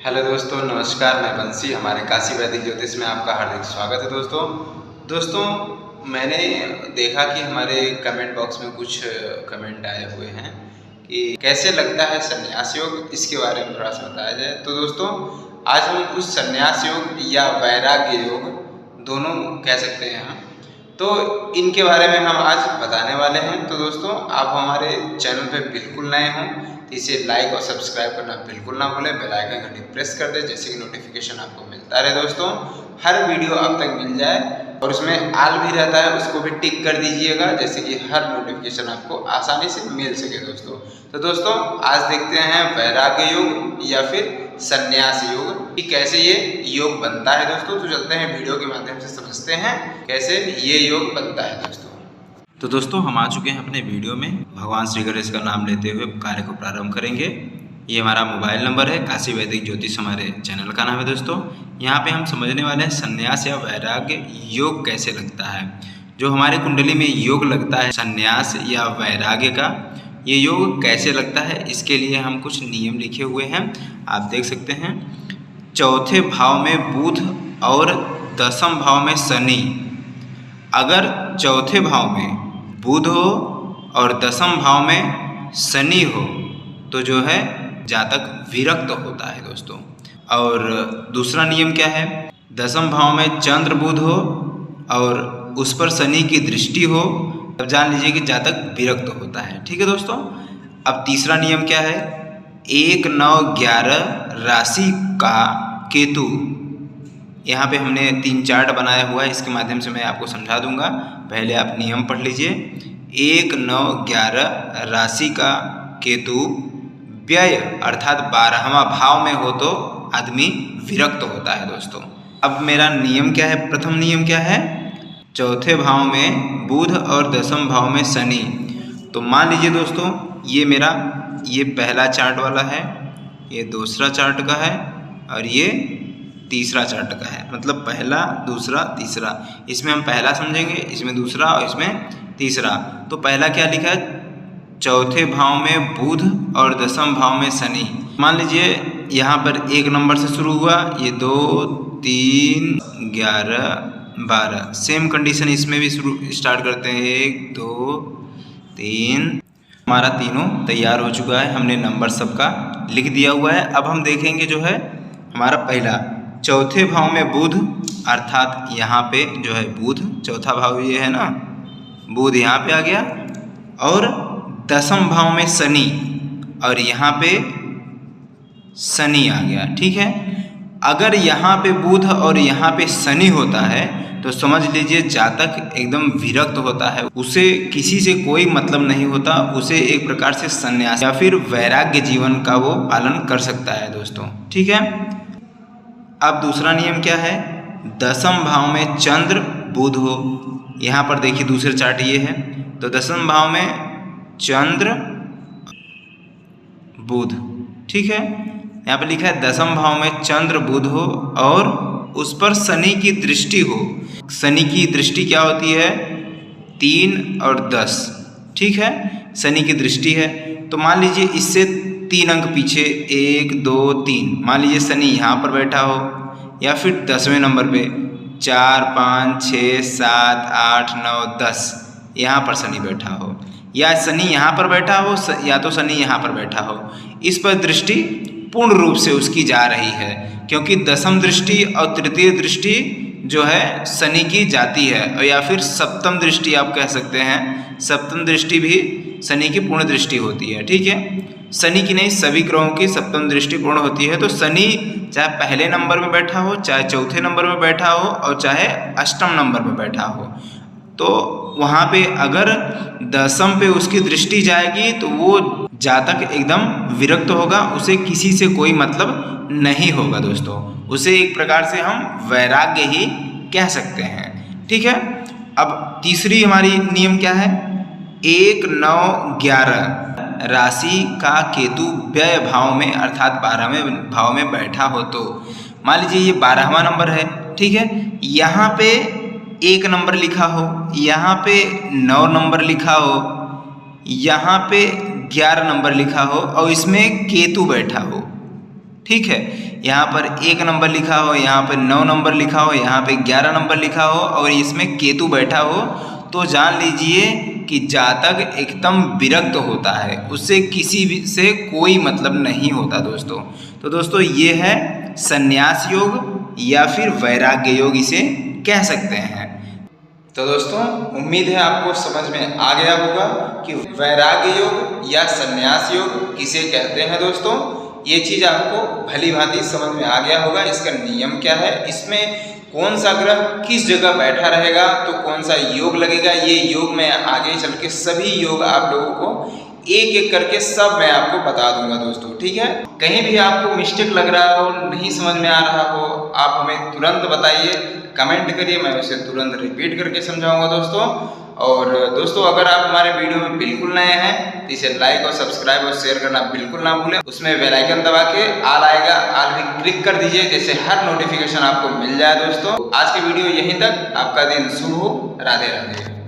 Hello दोस्तों, नमस्कार। मैं बंसी, हमारे काशी वैदिक ज्योतिष में आपका हार्दिक स्वागत है। दोस्तों मैंने देखा कि हमारे कमेंट बॉक्स में कुछ कमेंट आए हुए हैं कि कैसे लगता है संन्यास योग, इसके बारे में थोड़ा सा बताया जाए। तो दोस्तों आज हम उस संन्यास योग या वैराग्य योग, दोनों कह सकते हैं हम, तो इनके बारे में हम आज बताने वाले हैं। तो दोस्तों आप हमारे चैनल पे बिल्कुल नए हों तो इसे लाइक और सब्सक्राइब करना बिल्कुल ना भूलें। बेल आइकन घंटी प्रेस कर दें जैसे कि नोटिफिकेशन आपको मिलता रहे। दोस्तों हर वीडियो आप तक मिल जाए और उसमें आल भी रहता है, उसको भी टिक कर दीजिएगा जैसे कि हर नोटिफिकेशन आपको आसानी से मिल सके। दोस्तों आज देखते हैं वैराग्य योग या फिर संन्यास योग कि कैसे ये योग बनता है। दोस्तों तो चलते हैं वीडियो के माध्यम से समझते हैं कैसे ये योग बनता है। दोस्तों हम आ चुके हैं अपने वीडियो में। भगवान श्री गणेश का नाम लेते हुए कार्य को प्रारंभ करेंगे। ये हमारा मोबाइल नंबर है, काशी वैदिक ज्योतिष हमारे चैनल का नाम है। दोस्तों यहाँ पे हम समझने वाले हैं संन्यास या वैराग्य योग कैसे लगता है। जो हमारे कुंडली में योग लगता है संन्यास या वैराग्य का, ये योग कैसे लगता है, इसके लिए हम कुछ नियम लिखे हुए हैं, आप देख सकते हैं। चौथे भाव में बुध और दसम भाव में शनि। अगर चौथे भाव में बुध हो और दसम भाव में शनि हो तो जो है जातक विरक्त होता है। दोस्तों और दूसरा नियम क्या है, दसम भाव में चंद्र बुध हो और उस पर शनि की दृष्टि हो तब जान लीजिए कि जातक विरक्त होता है। ठीक है दोस्तों। अब तीसरा नियम क्या है, 1, 9, 11 राशि का केतु। यहाँ पे हमने 3 चार्ट बनाया हुआ है, इसके माध्यम से मैं आपको समझा दूंगा। पहले आप नियम पढ़ लीजिए। 1, 9, 11 राशि का केतु व्यय अर्थात 12वां भाव में हो तो आदमी विरक्त होता है। दोस्तों अब मेरा नियम क्या है, प्रथम नियम क्या है, चौथे भाव में बुध और दसम भाव में शनि। तो मान लीजिए दोस्तों ये पहला चार्ट वाला है, ये दूसरा चार्ट का है और ये तीसरा चार्ट का है। मतलब पहला, दूसरा, तीसरा। इसमें हम पहला समझेंगे, इसमें दूसरा और इसमें तीसरा। तो पहला क्या लिखा है, चौथे भाव में बुध और दसम भाव में शनि। मान लीजिए यहाँ पर 1 नंबर से शुरू हुआ, ये 2, 3, 11, 12। सेम कंडीशन इसमें भी स्टार्ट करते हैं। 1, 2, 3। हमारा तीनों तैयार हो चुका है, हमने नंबर सबका लिख दिया हुआ है। अब हम देखेंगे जो है हमारा पहला, चौथे भाव में बुध अर्थात यहाँ पे जो है बुध, चौथा भाव ये है ना, बुध यहाँ पे आ गया और दसम भाव में शनि और यहाँ पे शनि आ गया। ठीक है। अगर यहाँ पे बुध और यहाँ पे शनि होता है तो समझ लीजिए जातक एकदम विरक्त होता है, उसे किसी से कोई मतलब नहीं होता, उसे एक प्रकार से संन्यास या फिर वैराग्य जीवन का वो पालन कर सकता है। दोस्तों ठीक है। अब दूसरा नियम क्या है, दसम भाव में चंद्र बुध हो। यहाँ पर देखिए दूसरे चार्ट ये है, तो दसम भाव में चंद्र बुध। ठीक है। यहाँ पर लिखा है दसम भाव में चंद्र बुध हो और उस पर शनि की दृष्टि हो। शनि की दृष्टि क्या होती है, 3 और 10। ठीक है, शनि की दृष्टि है। तो मान लीजिए इससे 3 अंक पीछे, 1, 2, 3। मान लीजिए शनि यहाँ पर बैठा हो या फिर 10वें नंबर पे 4, 5, 6, 7, 8, 9, 10 यहाँ पर शनि बैठा हो, या शनि यहाँ पर बैठा हो या तो शनि यहाँ पर बैठा हो। इस पर दृष्टि पूर्ण रूप से उसकी जा रही है, क्योंकि दसम दृष्टि और तृतीय दृष्टि जो है शनि की जाती है, और या फिर सप्तम दृष्टि आप कह सकते हैं, सप्तम दृष्टि भी शनि की पूर्ण दृष्टि होती है। ठीक है, शनि की नहीं, सभी ग्रहों की सप्तम दृष्टि पूर्ण होती है। तो शनि चाहे पहले नंबर में बैठा हो, चाहे चौथे नंबर में बैठा हो और चाहे अष्टम नंबर में बैठा हो, तो वहाँ पे अगर दसम पे उसकी दृष्टि जाएगी तो वो जातक एकदम विरक्त होगा, उसे किसी से कोई मतलब नहीं होगा। दोस्तों उसे एक प्रकार से हम वैराग्य ही कह सकते हैं। ठीक है। अब तीसरी हमारी नियम क्या है, 1, 9, 11 राशि का केतु व्यय भाव में अर्थात 12वें भाव में बैठा हो। तो मान लीजिए ये 12वां नंबर है। ठीक है, यहाँ पे 1 नंबर लिखा हो, यहाँ पे 9 नंबर लिखा हो, यहाँ पे 11 नंबर लिखा हो और इसमें केतु बैठा हो। ठीक है, यहाँ पर 1 नंबर लिखा हो, यहाँ पर 9 नंबर लिखा हो, यहाँ पे 11 नंबर लिखा हो और इसमें केतु बैठा हो, तो जान लीजिए कि जातक एकदम विरक्त होता है, उससे किसी भी से कोई मतलब नहीं होता दोस्तों। तो दोस्तों ये है संन्यास योग या फिर वैराग्य योग इसे कह सकते हैं। तो दोस्तों उम्मीद है आपको समझ में आ गया होगा कि वैराग्य योग या संन्यास योग किसे कहते हैं। दोस्तों ये चीज़ आपको भली भांति समझ में आ गया होगा। इसका नियम क्या है, इसमें कौन सा ग्रह किस जगह बैठा रहेगा तो कौन सा योग लगेगा, ये योग मैं आगे चल के सभी योग आप लोगों को एक एक करके सब मैं आपको बता दूंगा दोस्तों, ठीक है। कहीं भी आपको मिस्टेक लग रहा हो, नहीं समझ में आ रहा हो, आप हमें तुरंत बताइए, कमेंट करिए, मैं उसे तुरंत रिपीट करके समझाऊंगा दोस्तों। और दोस्तों अगर आप हमारे वीडियो में बिल्कुल नए हैं तो इसे लाइक और सब्सक्राइब और शेयर करना बिल्कुल ना भूलें। उसमें बेल आइकन दबा के ऑल आएगा, ऑल भी क्लिक कर दीजिए, जैसे हर नोटिफिकेशन आपको मिल जाए। दोस्तों आज की वीडियो यहीं तक, आपका दिन शुभ हो, राधे राधे।